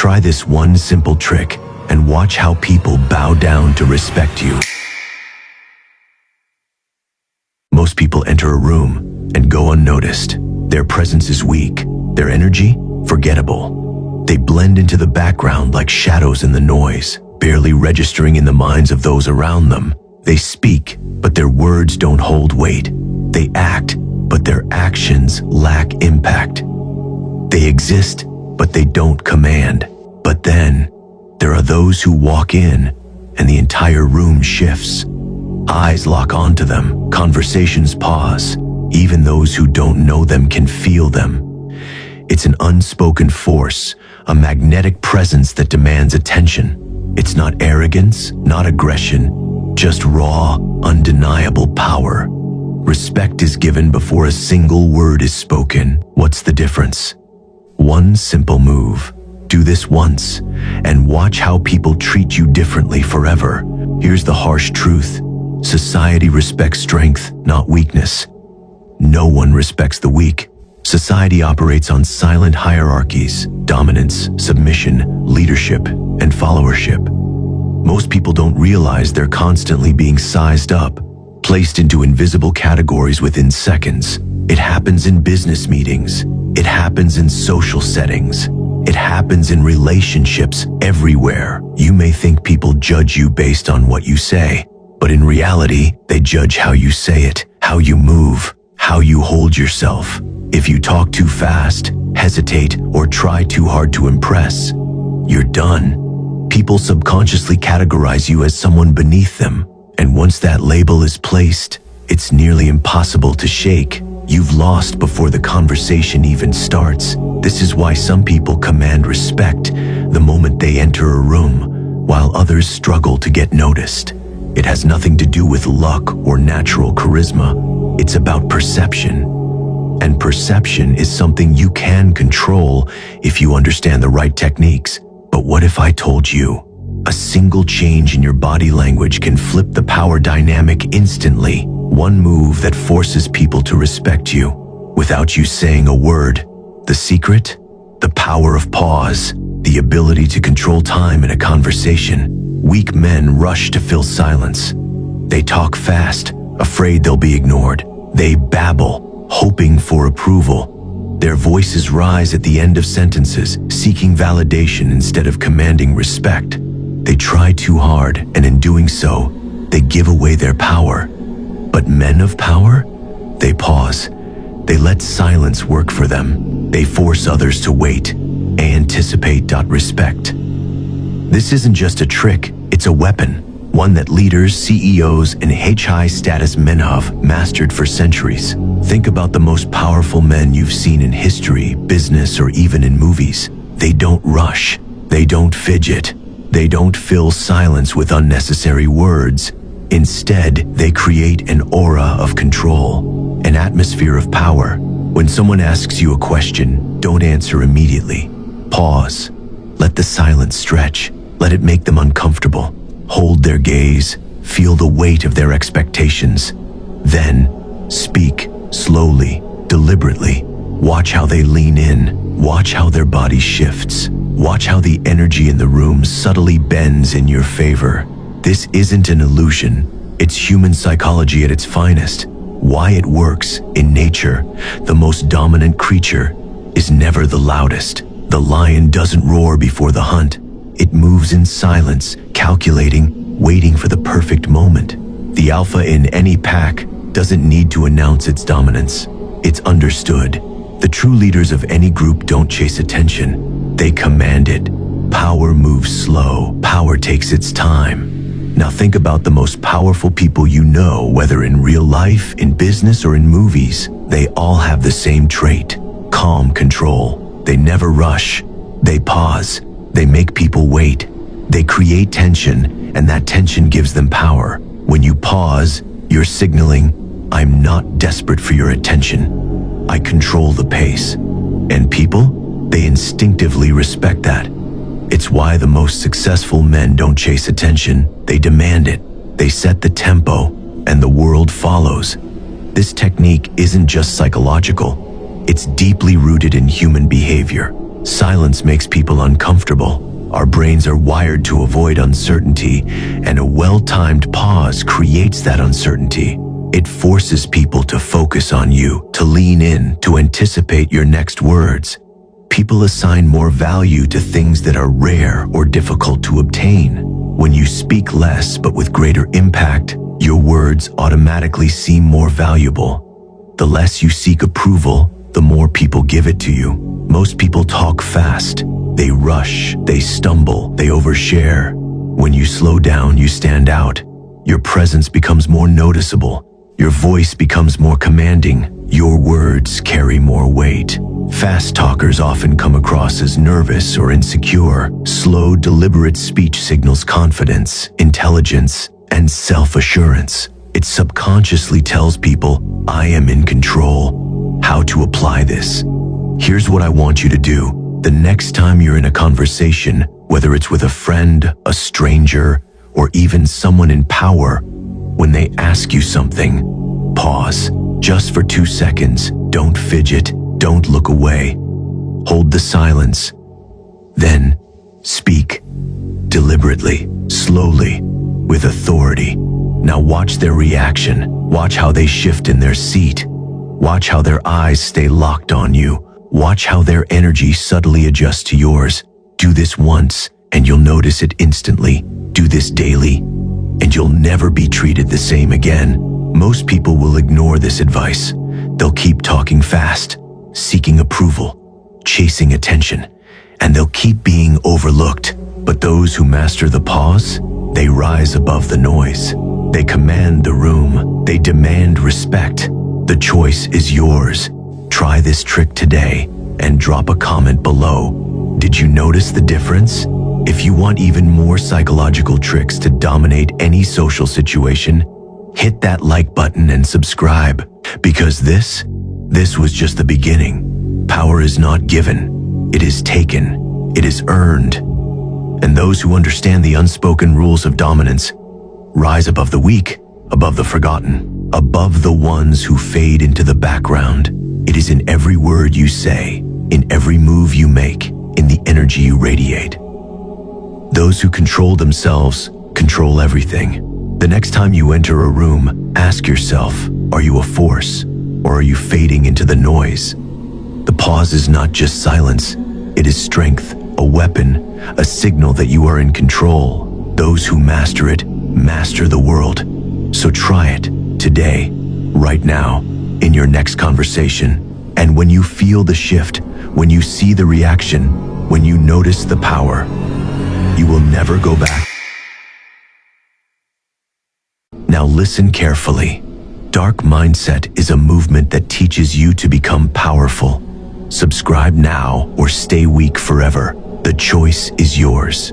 Try this one simple trick and watch how people bow down to respect you. Most people enter a room and go unnoticed. Their presence is weak, their energy forgettable. They blend into the background like shadows in the noise, barely registering in the minds of those around them. They speak, but their words don't hold weight. They act, but their actions lack impact. They exist, but they don't command. But then, there are those who walk in, and the entire room shifts. Eyes lock onto them, conversations pause. Even those who don't know them can feel them. It's an unspoken force, a magnetic presence that demands attention. It's not arrogance, not aggression, just raw, undeniable power. Respect is given before a single word is spoken. What's the difference? One simple move. Do this once, and watch how people treat you differently forever. Here's the harsh truth. Society respects strength, not weakness. No one respects the weak. Society operates on silent hierarchies: dominance, submission, leadership, and followership. Most people don't realize they're constantly being sized up, placed into invisible categories within seconds. It happens in business meetings. It happens in social settings. It happens in relationships everywhere. You may think people judge you based on what you say, but in reality, they judge how you say it, how you move, how you hold yourself. If you talk too fast, hesitate, or try too hard to impress, you're done. People subconsciously categorize you as someone beneath them, and once that label is placed, it's nearly impossible to shake. You've lost before the conversation even starts. This is why some people command respect the moment they enter a room, while others struggle to get noticed. It has nothing to do with luck or natural charisma. It's about perception. And perception is something you can control if you understand the right techniques. But what if I told you a single change in your body language can flip the power dynamic instantly? One move that forces people to respect you without you saying a word. The secret? The power of pause, the ability to control time in a conversation. Weak men rush to fill silence. They talk fast, afraid they'll be ignored. They babble, hoping for approval. Their voices rise at the end of sentences, seeking validation instead of commanding respect. They try too hard, and in doing so, they give away their power. But men of power? They pause. They let silence work for them. They force others to wait. They anticipate. Respect. This isn't just a trick, it's a weapon. One that leaders, CEOs, and high-status men have mastered for centuries. Think about the most powerful men you've seen in history, business, or even in movies. They don't rush. They don't fidget. They don't fill silence with unnecessary words. Instead, they create an aura of control, an atmosphere of power. When someone asks you a question, don't answer immediately. Pause. Let the silence stretch. Let it make them uncomfortable. Hold their gaze. Feel the weight of their expectations. Then, speak slowly, deliberately. Watch how they lean in. Watch how their body shifts. Watch how the energy in the room subtly bends in your favor. This isn't an illusion. It's human psychology at its finest. Why it works in nature. The most dominant creature is never the loudest. The lion doesn't roar before the hunt. It moves in silence, calculating, waiting for the perfect moment. The alpha in any pack doesn't need to announce its dominance. It's understood. The true leaders of any group don't chase attention. They command it. Power moves slow. Power takes its time. Now think about the most powerful people you know, whether in real life, in business, or in movies. They all have the same trait: calm control. They never rush. They pause. They make people wait. They create tension, and that tension gives them power. When you pause, you're signaling, I'm not desperate for your attention. I control the pace. And people, they instinctively respect that. It's why the most successful men don't chase attention, they demand it. They set the tempo, and the world follows. This technique isn't just psychological, it's deeply rooted in human behavior. Silence makes people uncomfortable. Our brains are wired to avoid uncertainty, and a well-timed pause creates that uncertainty. It forces people to focus on you, to lean in, to anticipate your next words. People assign more value to things that are rare or difficult to obtain. When you speak less but with greater impact, your words automatically seem more valuable. The less you seek approval, the more people give it to you. Most people talk fast. They rush, they stumble, they overshare. When you slow down, you stand out. Your presence becomes more noticeable. Your voice becomes more commanding. Your words carry more weight. Fast talkers often come across as nervous or insecure. Slow, deliberate speech signals confidence, intelligence, and self-assurance. It subconsciously tells people, I am in control. How to apply this? Here's what I want you to do. The next time you're in a conversation, whether it's with a friend, a stranger, or even someone in power, when they ask you something, pause. Just for 2 seconds. Don't fidget. Don't look away. Hold the silence. Then speak. Deliberately, slowly, with authority. Now watch their reaction. Watch how they shift in their seat. Watch how their eyes stay locked on you. Watch how their energy subtly adjusts to yours. Do this once, and you'll notice it instantly. Do this daily, and you'll never be treated the same again. Most people will ignore this advice. They'll keep talking fast, seeking approval, chasing attention, and they'll keep being overlooked. But those who master the pause, they rise above the noise. They command the room. They demand respect. The choice is yours. Try this trick today and drop a comment below. Did you notice the difference? If you want even more psychological tricks to dominate any social situation, hit that like button and subscribe, because this was just the beginning. Power is not given, it is taken, it is earned. And those who understand the unspoken rules of dominance rise above the weak, above the forgotten, above the ones who fade into the background. It is in every word you say, in every move you make, in the energy you radiate. Those who control themselves control everything. The next time you enter a room, ask yourself, are you a force, or are you fading into the noise? The pause is not just silence, it is strength, a weapon, a signal that you are in control. Those who master it, master the world. So try it, today, right now, in your next conversation. And when you feel the shift, when you see the reaction, when you notice the power, you will never go back. Now listen carefully. Dark Mindset is a movement that teaches you to become powerful. Subscribe now or stay weak forever. The choice is yours.